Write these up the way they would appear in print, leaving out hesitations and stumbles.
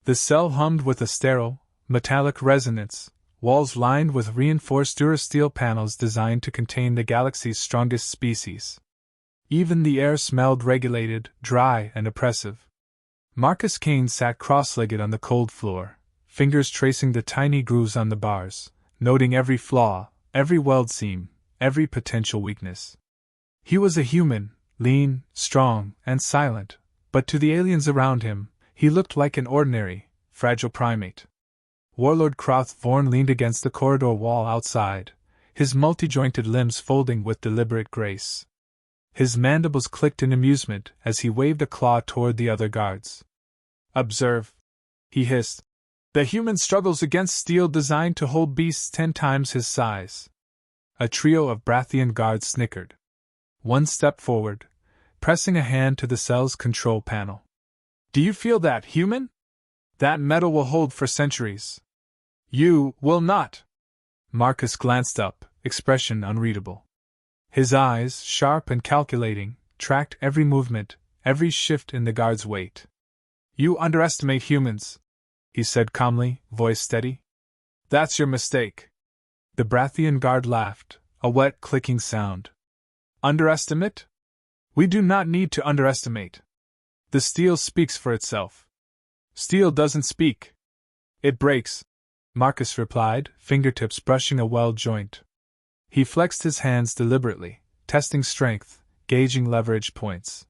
The cell hummed with a sterile, metallic resonance, walls lined with reinforced durasteel panels designed to contain the galaxy's strongest species. Even the air smelled regulated, dry, and oppressive. Marcus Kane sat cross-legged on the cold floor, fingers tracing the tiny grooves on the bars, noting every flaw, every weld seam, every potential weakness. He was a human, lean, strong, and silent, but to the aliens around him, he looked like an ordinary, fragile primate. Warlord Crothvorn leaned against the corridor wall outside, his multi-jointed limbs folding with deliberate grace. His mandibles clicked in amusement as he waved a claw toward the other guards. "Observe," he hissed. "The human struggles against steel designed to hold beasts 10 times his size." A trio of Brathian guards snickered. One stepped forward, pressing a hand to the cell's control panel. "Do you feel that, human? That metal will hold for centuries." "You will not." Marcus glanced up, expression unreadable. His eyes, sharp and calculating, tracked every movement, every shift in the guard's weight. "You underestimate humans," he said calmly, voice steady. "That's your mistake." The Brathian guard laughed, a wet clicking sound. "Underestimate? We do not need to underestimate. The steel speaks for itself." "Steel doesn't speak. It breaks," Marcus replied, fingertips brushing a weld joint. He flexed his hands deliberately, testing strength, gauging leverage points.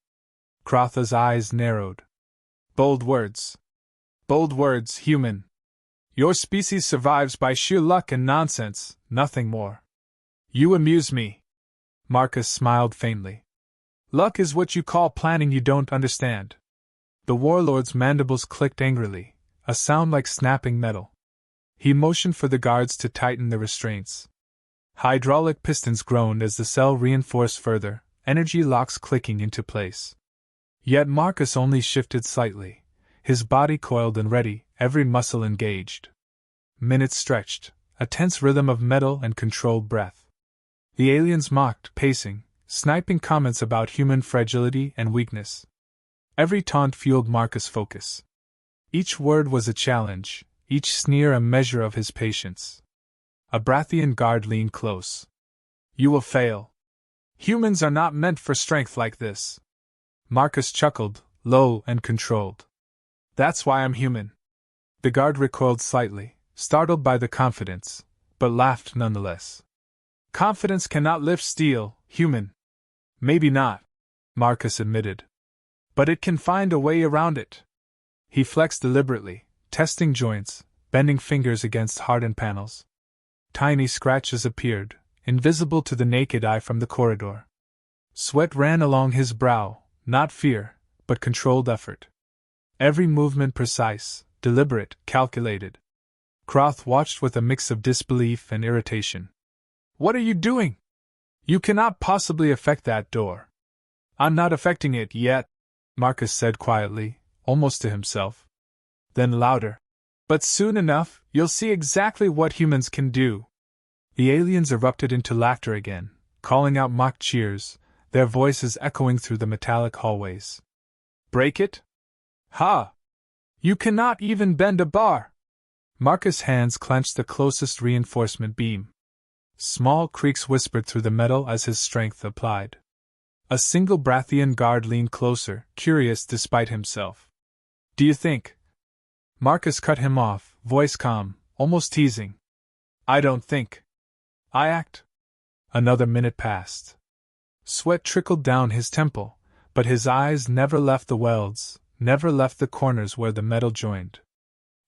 Crotha's eyes narrowed. Bold words, human. Your species survives by sheer luck and nonsense, nothing more. You amuse me." Marcus smiled faintly. "Luck is what you call planning you don't understand." The warlord's mandibles clicked angrily, a sound like snapping metal. He motioned for the guards to tighten the restraints. Hydraulic pistons groaned as the cell reinforced further, energy locks clicking into place. Yet Marcus only shifted slightly, his body coiled and ready, every muscle engaged. Minutes stretched, a tense rhythm of metal and controlled breath. The aliens mocked, pacing, sniping comments about human fragility and weakness. Every taunt fueled Marcus' focus. Each word was a challenge, each sneer a measure of his patience. A Brathian guard leaned close. "You will fail. Humans are not meant for strength like this." Marcus chuckled, low and controlled. "That's why I'm human." The guard recoiled slightly, startled by the confidence, but laughed nonetheless. "Confidence cannot lift steel, human." "Maybe not," Marcus admitted. "But it can find a way around it." He flexed deliberately, testing joints, bending fingers against hardened panels. Tiny scratches appeared, invisible to the naked eye from the corridor. Sweat ran along his brow, not fear, but controlled effort. Every movement precise, deliberate, calculated. Croth watched with a mix of disbelief and irritation. "What are you doing? You cannot possibly affect that door." "I'm not affecting it yet," Marcus said quietly, almost to himself. Then louder. "But soon enough, you'll see exactly what humans can do." The aliens erupted into laughter again, calling out mock cheers, their voices echoing through the metallic hallways. "Break it? Ha! You cannot even bend a bar!" Marcus' hands clenched the closest reinforcement beam. Small creaks whispered through the metal as his strength applied. A single Brathian guard leaned closer, curious despite himself. "Do you think?" Marcus cut him off, voice calm, almost teasing. "I don't think. I act." Another minute passed. Sweat trickled down his temple, but his eyes never left the welds, never left the corners where the metal joined.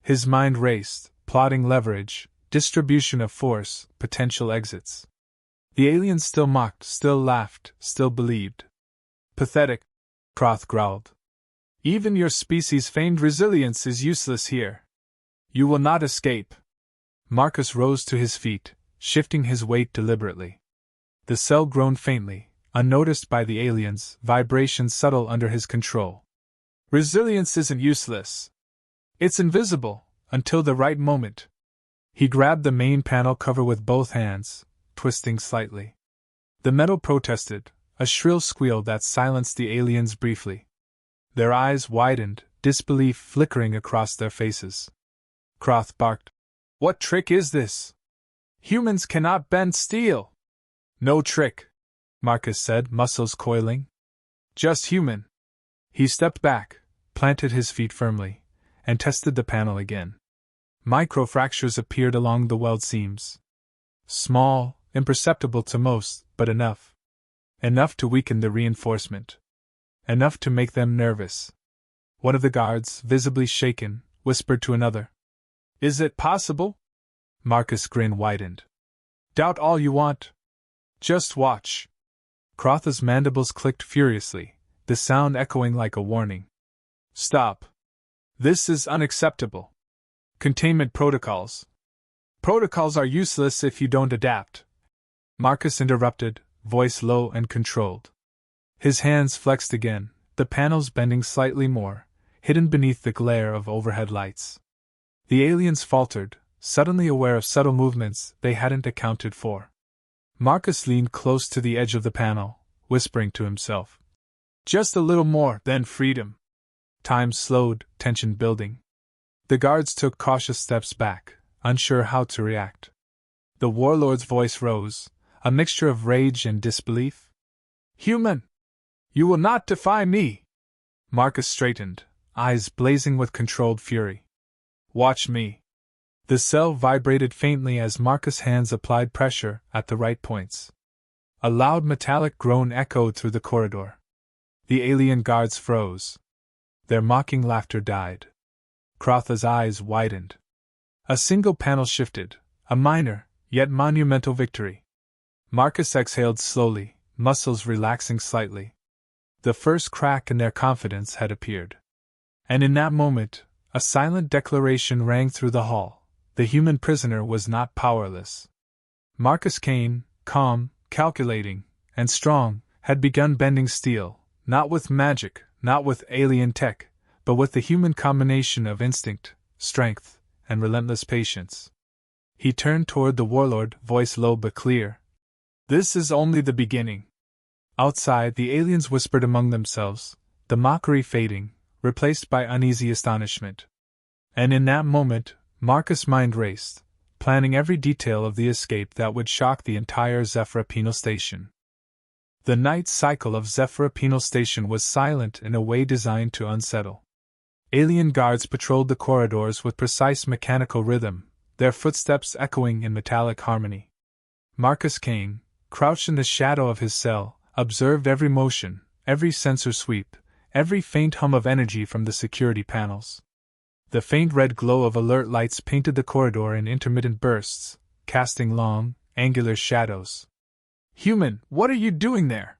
His mind raced, plotting leverage, distribution of force, potential exits. The aliens still mocked, still laughed, still believed. "Pathetic," Croth growled. "Even your species' famed resilience is useless here. You will not escape." Marcus rose to his feet, shifting his weight deliberately. The cell groaned faintly, unnoticed by the aliens, vibrations subtle under his control. "Resilience isn't useless. It's invisible, until the right moment." He grabbed the main panel cover with both hands, twisting slightly. The metal protested, a shrill squeal that silenced the aliens briefly. Their eyes widened, disbelief flickering across their faces. Croth barked. "What trick is this? Humans cannot bend steel!" "No trick," Marcus said, muscles coiling. "Just human." He stepped back, planted his feet firmly, and tested the panel again. Microfractures appeared along the weld seams. Small, imperceptible to most, but enough. Enough to weaken the reinforcement. Enough to make them nervous. One of the guards, visibly shaken, whispered to another. "Is it possible?" Marcus' grin widened. "Doubt all you want. Just watch." Crotha's mandibles clicked furiously, the sound echoing like a warning. "Stop. This is unacceptable. Containment protocols. Protocols are useless if you don't adapt." Marcus interrupted, voice low and controlled. His hands flexed again, the panels bending slightly more, hidden beneath the glare of overhead lights. The aliens faltered, suddenly aware of subtle movements they hadn't accounted for. Marcus leaned close to the edge of the panel, whispering to himself. "Just a little more, then freedom." Time slowed, tension building. The guards took cautious steps back, unsure how to react. The warlord's voice rose, a mixture of rage and disbelief. "Human! You will not defy me!" Marcus straightened, eyes blazing with controlled fury. "Watch me." The cell vibrated faintly as Marcus' hands applied pressure at the right points. A loud metallic groan echoed through the corridor. The alien guards froze. Their mocking laughter died. Crotha's eyes widened. A single panel shifted, a minor, yet monumental victory. Marcus exhaled slowly, muscles relaxing slightly. The first crack in their confidence had appeared. And in that moment, a silent declaration rang through the hall. The human prisoner was not powerless. Marcus Kane, calm, calculating, and strong, had begun bending steel, not with magic, not with alien tech, but with the human combination of instinct, strength, and relentless patience. He turned toward the warlord, voice low but clear. "This is only the beginning." Outside, the aliens whispered among themselves, the mockery fading, replaced by uneasy astonishment. And in that moment, Marcus' mind raced, planning every detail of the escape that would shock the entire Zephyra Penal Station. The night cycle of Zephyra Penal Station was silent in a way designed to unsettle. Alien guards patrolled the corridors with precise mechanical rhythm, their footsteps echoing in metallic harmony. Marcus Kane, crouched in the shadow of his cell, observed every motion, every sensor sweep, every faint hum of energy from the security panels. The faint red glow of alert lights painted the corridor in intermittent bursts, casting long, angular shadows. "Human, what are you doing there?"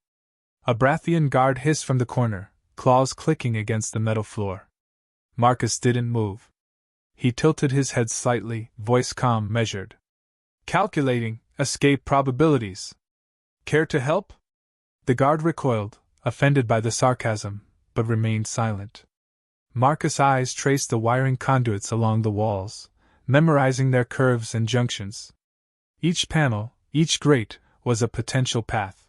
A Brathian guard hissed from the corner, claws clicking against the metal floor. Marcus didn't move. He tilted his head slightly, voice calm, measured. "Calculating escape probabilities. Care to help?" The guard recoiled, offended by the sarcasm, but remained silent. Marcus' eyes traced the wiring conduits along the walls, memorizing their curves and junctions. Each panel, each grate, was a potential path.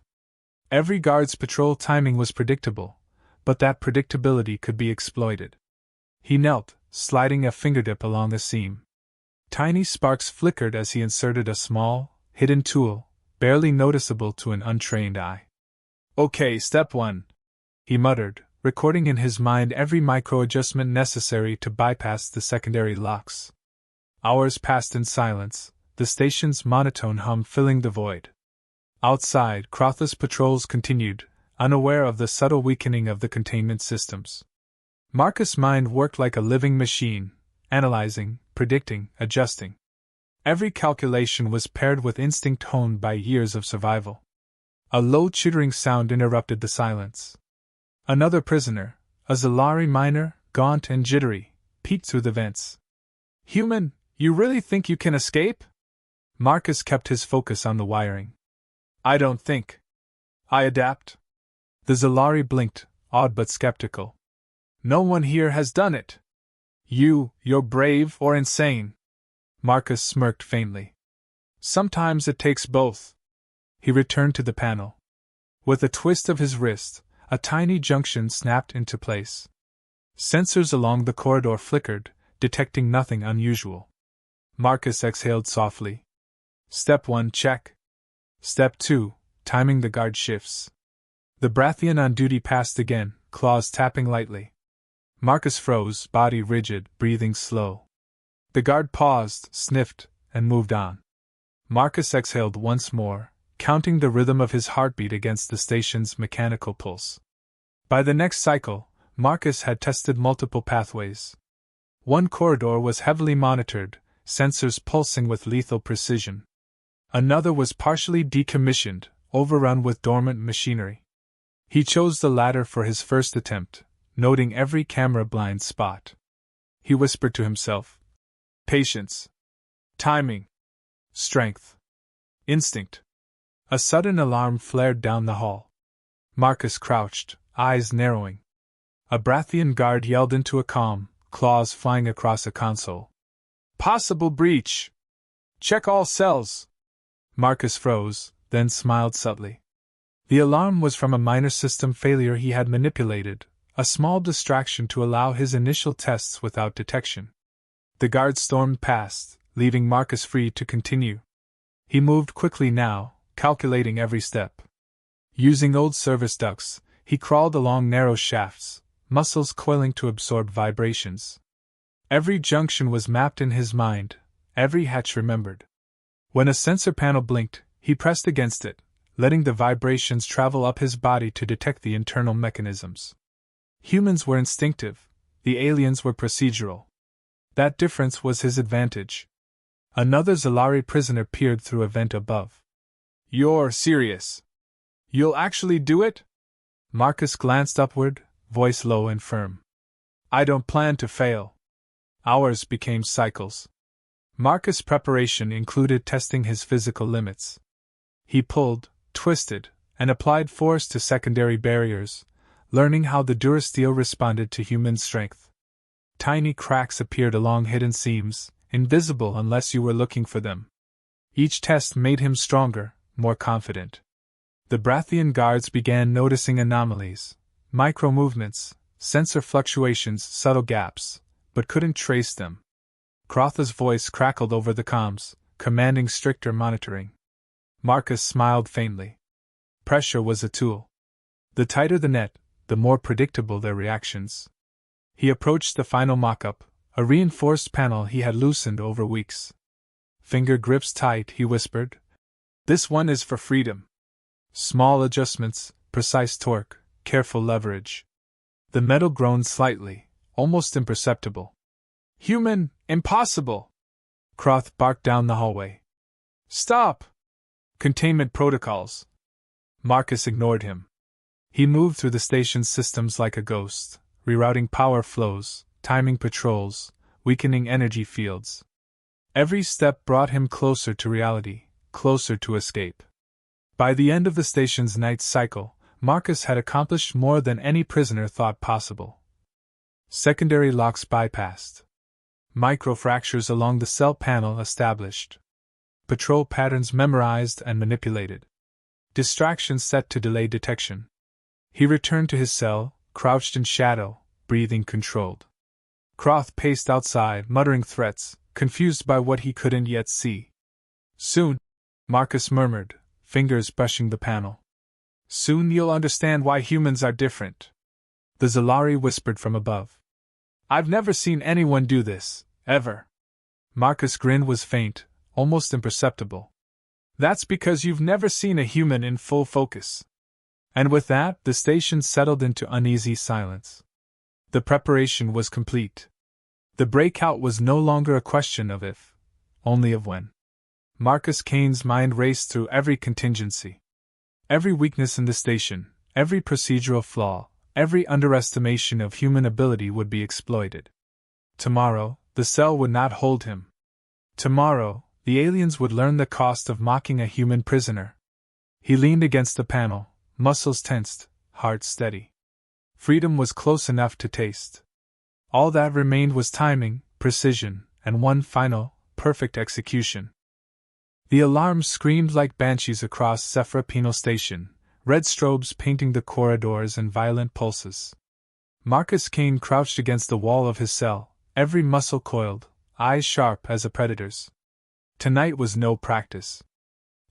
Every guard's patrol timing was predictable, but that predictability could be exploited. He knelt, sliding a fingertip along a seam. Tiny sparks flickered as he inserted a small, hidden tool, barely noticeable to an untrained eye. "Okay, step 1," he muttered, recording in his mind every micro-adjustment necessary to bypass the secondary locks. Hours passed in silence, the station's monotone hum filling the void. Outside, Crotha's patrols continued, unaware of the subtle weakening of the containment systems. Marcus' mind worked like a living machine, analyzing, predicting, adjusting. Every calculation was paired with instinct honed by years of survival. A low chittering sound interrupted the silence. Another prisoner, a Zalari miner, gaunt and jittery, peeked through the vents. "Human, you really think you can escape?" Marcus kept his focus on the wiring. "I don't think. I adapt." The Zalari blinked, awed but skeptical. "No one here has done it. You're brave or insane." Marcus smirked faintly. "Sometimes it takes both." He returned to the panel. With a twist of his wrist, a tiny junction snapped into place. Sensors along the corridor flickered, detecting nothing unusual. Marcus exhaled softly. Step 1, check. Step 2, timing the guard shifts. The Brathian on duty passed again, claws tapping lightly. Marcus froze, body rigid, breathing slow. The guard paused, sniffed, and moved on. Marcus exhaled once more, counting the rhythm of his heartbeat against the station's mechanical pulse. By the next cycle, Marcus had tested multiple pathways. One corridor was heavily monitored, sensors pulsing with lethal precision. Another was partially decommissioned, overrun with dormant machinery. He chose the latter for his first attempt, noting every camera blind spot. He whispered to himself, patience, timing, strength, instinct. A sudden alarm flared down the hall. Marcus crouched, eyes narrowing. A Brathian guard yelled into a comm, claws flying across a console. Possible breach! Check all cells! Marcus froze, then smiled subtly. The alarm was from a minor system failure he had manipulated, a small distraction to allow his initial tests without detection. The guard stormed past, leaving Marcus free to continue. He moved quickly now, calculating every step. Using old service ducts, he crawled along narrow shafts, muscles coiling to absorb vibrations. Every junction was mapped in his mind, every hatch remembered. When a sensor panel blinked, he pressed against it, letting the vibrations travel up his body to detect the internal mechanisms. Humans were instinctive, the aliens were procedural. That difference was his advantage. Another Zalari prisoner peered through a vent above. You're serious? You'll actually do it? Marcus glanced upward, voice low and firm. I don't plan to fail. Hours became cycles. Marcus' preparation included testing his physical limits. He pulled, twisted, and applied force to secondary barriers, learning how the durasteel responded to human strength. Tiny cracks appeared along hidden seams, invisible unless you were looking for them. Each test made him stronger, more confident. The Brathian guards began noticing anomalies, micro-movements, sensor fluctuations, subtle gaps, but couldn't trace them. Crotha's voice crackled over the comms, commanding stricter monitoring. Marcus smiled faintly. Pressure was a tool. The tighter the net, the more predictable their reactions. He approached the final mock-up, a reinforced panel he had loosened over weeks. Finger grips tight, he whispered. This one is for freedom. Small adjustments, precise torque, careful leverage. The metal groaned slightly, almost imperceptible. Human, impossible! Croth barked down the hallway. Stop! Containment protocols. Marcus ignored him. He moved through the station's systems like a ghost, rerouting power flows, timing patrols, weakening energy fields. Every step brought him closer to reality, closer to escape. By the end of the station's night cycle, Marcus had accomplished more than any prisoner thought possible. Secondary locks bypassed. Microfractures along the cell panel established. Patrol patterns memorized and manipulated. Distractions set to delay detection. He returned to his cell, crouched in shadow, breathing controlled. Croth paced outside, muttering threats, confused by what he couldn't yet see. Soon, Marcus murmured, fingers brushing the panel. Soon you'll understand why humans are different. The Zalari whispered from above. I've never seen anyone do this, ever. Marcus' grin was faint, almost imperceptible. That's because you've never seen a human in full focus. And with that, the station settled into uneasy silence. The preparation was complete. The breakout was no longer a question of if, only of when. Marcus Kane's mind raced through every contingency. Every weakness in the station, every procedural flaw, every underestimation of human ability would be exploited. Tomorrow, the cell would not hold him. Tomorrow, the aliens would learn the cost of mocking a human prisoner. He leaned against the panel, muscles tensed, heart steady. Freedom was close enough to taste. All that remained was timing, precision, and one final, perfect execution. The alarms screamed like banshees across Zephyra Penal Station, red strobes painting the corridors and violent pulses. Marcus Kane crouched against the wall of his cell, every muscle coiled, eyes sharp as a predator's. Tonight was no practice.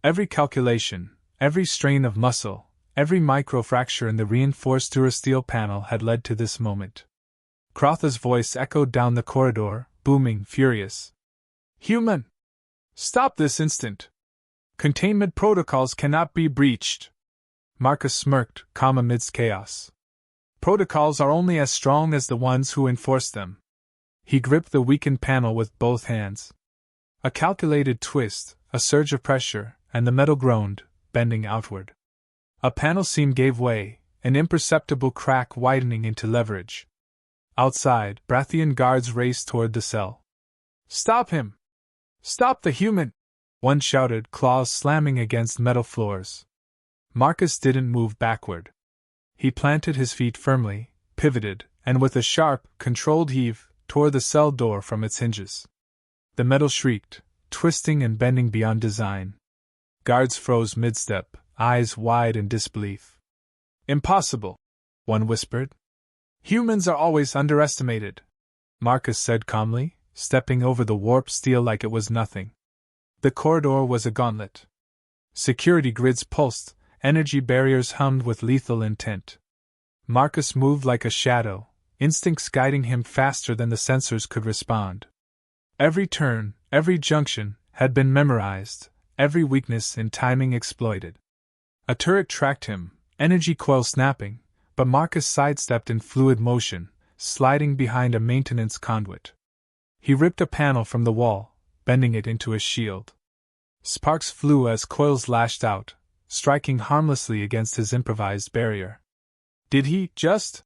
Every calculation, every strain of muscle, every microfracture in the reinforced durasteel panel had led to this moment. Crotha's voice echoed down the corridor, booming, furious. "Human! Stop this instant! Containment protocols cannot be breached!" Marcus smirked, calm amidst chaos. "Protocols are only as strong as the ones who enforce them." He gripped the weakened panel with both hands. A calculated twist, a surge of pressure, and the metal groaned, bending outward. A panel seam gave way, an imperceptible crack widening into leverage. Outside, Brathian guards raced toward the cell. "Stop him! Stop the human!" one shouted, claws slamming against metal floors. Marcus didn't move backward. He planted his feet firmly, pivoted, and with a sharp, controlled heave, tore the cell door from its hinges. The metal shrieked, twisting and bending beyond design. Guards froze mid-step, eyes wide in disbelief. "Impossible," one whispered. "Humans are always underestimated," Marcus said calmly, stepping over the warped steel like it was nothing. The corridor was a gauntlet. Security grids pulsed, energy barriers hummed with lethal intent. Marcus moved like a shadow, instincts guiding him faster than the sensors could respond. Every turn, every junction, had been memorized, every weakness in timing exploited. A turret tracked him, energy coil snapping, but Marcus sidestepped in fluid motion, sliding behind a maintenance conduit. He ripped a panel from the wall, bending it into a shield. Sparks flew as coils lashed out, striking harmlessly against his improvised barrier. "Did he just?"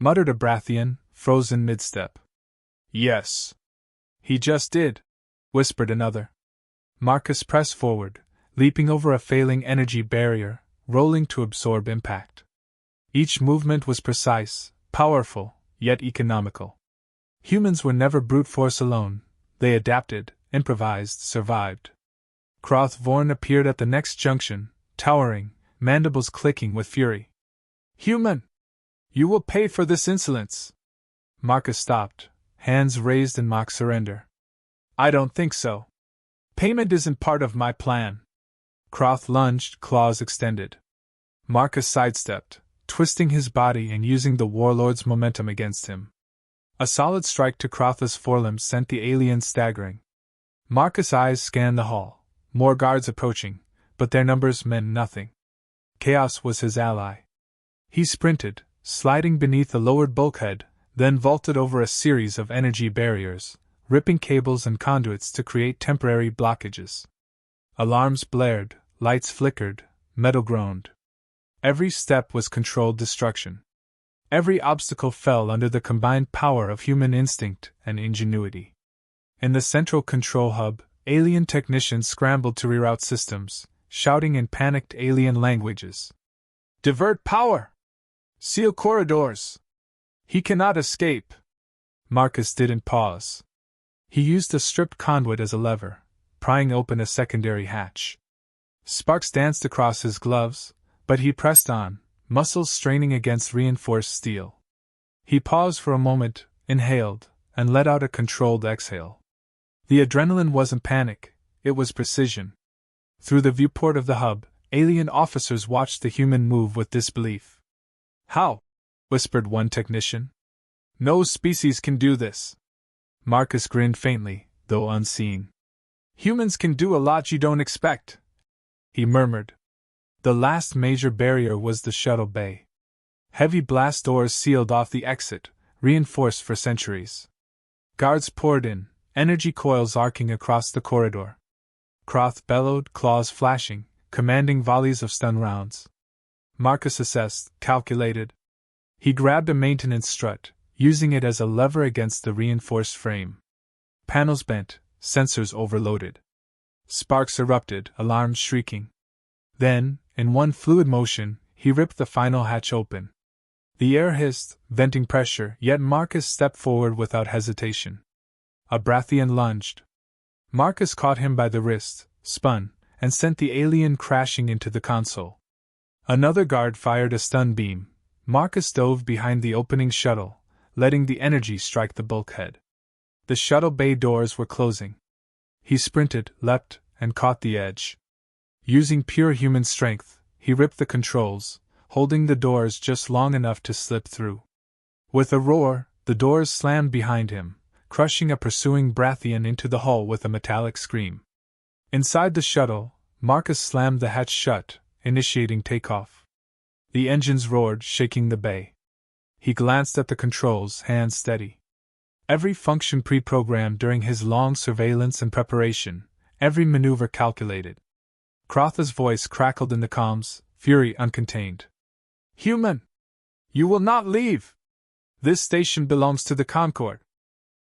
muttered a Brathian, frozen mid-step. "Yes. He just did," whispered another. Marcus pressed forward, leaping over a failing energy barrier, rolling to absorb impact. Each movement was precise, powerful, yet economical. Humans were never brute force alone. They adapted, improvised, survived. Croth Vorn appeared at the next junction, towering, mandibles clicking with fury. "Human! You will pay for this insolence!" Marcus stopped, hands raised in mock surrender. "I don't think so. Payment isn't part of my plan." Croth lunged, claws extended. Marcus sidestepped, twisting his body and using the warlord's momentum against him. A solid strike to Crotha's forelimbs sent the alien staggering. Marcus' eyes scanned the hall, more guards approaching, but their numbers meant nothing. Chaos was his ally. He sprinted, sliding beneath the lowered bulkhead, then vaulted over a series of energy barriers, ripping cables and conduits to create temporary blockages. Alarms blared, lights flickered, metal groaned. Every step was controlled destruction. Every obstacle fell under the combined power of human instinct and ingenuity. In the central control hub, alien technicians scrambled to reroute systems, shouting in panicked alien languages. "Divert power! Seal corridors! He cannot escape!" Marcus didn't pause. He used a stripped conduit as a lever, prying open a secondary hatch. Sparks danced across his gloves, but he pressed on, muscles straining against reinforced steel. He paused for a moment, inhaled, and let out a controlled exhale. The adrenaline wasn't panic, it was precision. Through the viewport of the hub, alien officers watched the human move with disbelief. "How?" whispered one technician. "No species can do this." Marcus grinned faintly, though unseen. "Humans can do a lot you don't expect," he murmured. The last major barrier was the shuttle bay. Heavy blast doors sealed off the exit, reinforced for centuries. Guards poured in, energy coils arcing across the corridor. Croth bellowed, claws flashing, commanding volleys of stun rounds. Marcus assessed, calculated. He grabbed a maintenance strut, using it as a lever against the reinforced frame. Panels bent, sensors overloaded. Sparks erupted, alarms shrieking. Then, in one fluid motion, he ripped the final hatch open. The air hissed, venting pressure, yet Marcus stepped forward without hesitation. A Brathian lunged. Marcus caught him by the wrist, spun, and sent the alien crashing into the console. Another guard fired a stun beam, Marcus dove behind the opening shuttle, letting the energy strike the bulkhead. The shuttle bay doors were closing. He sprinted, leapt, and caught the edge. Using pure human strength, he ripped the controls, holding the doors just long enough to slip through. With a roar, the doors slammed behind him, crushing a pursuing Brathian into the hull with a metallic scream. Inside the shuttle, Marcus slammed the hatch shut, initiating takeoff. The engines roared, shaking the bay. He glanced at the controls, hands steady. Every function pre-programmed during his long surveillance and preparation, every maneuver calculated. Crotha's voice crackled in the comms, fury uncontained. "Human! You will not leave! This station belongs to the Concord."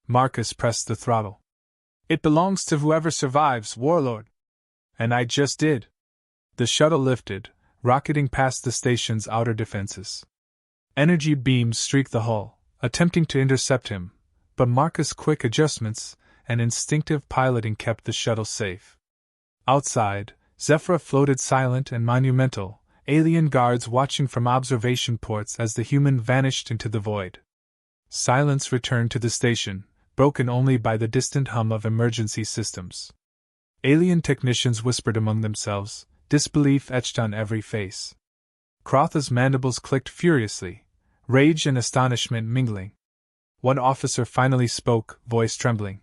Marcus pressed the throttle. "It belongs to whoever survives, Warlord." "And I just did." The shuttle lifted, rocketing past the station's outer defenses. Energy beams streaked the hull, attempting to intercept him, but Marcus' quick adjustments and instinctive piloting kept the shuttle safe. Outside, Zephyra floated silent and monumental, alien guards watching from observation ports as the human vanished into the void. Silence returned to the station, broken only by the distant hum of emergency systems. Alien technicians whispered among themselves, disbelief etched on every face. Crotha's mandibles clicked furiously, rage and astonishment mingling. One officer finally spoke, voice trembling.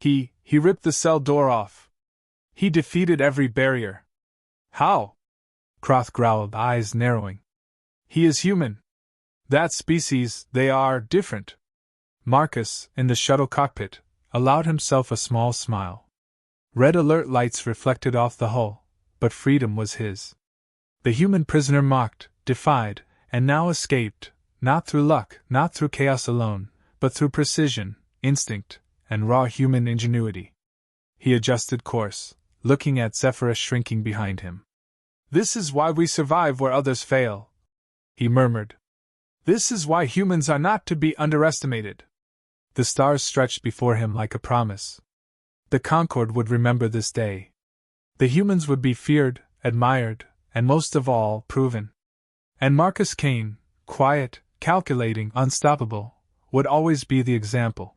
He ripped the cell door off. He defeated every barrier." "How?" Croth growled, eyes narrowing. "He is human. That species, they are different." Marcus, in the shuttle cockpit, allowed himself a small smile. Red alert lights reflected off the hull, but freedom was his. The human prisoner mocked, defied, and now escaped, not through luck, not through chaos alone, but through precision, instinct, and raw human ingenuity. He adjusted course, looking at Zephyra shrinking behind him. "This is why we survive where others fail," he murmured. "This is why humans are not to be underestimated." The stars stretched before him like a promise. The Concord would remember this day. The humans would be feared, admired, and most of all, proven. And Marcus Kane, quiet, calculating, unstoppable, would always be the example.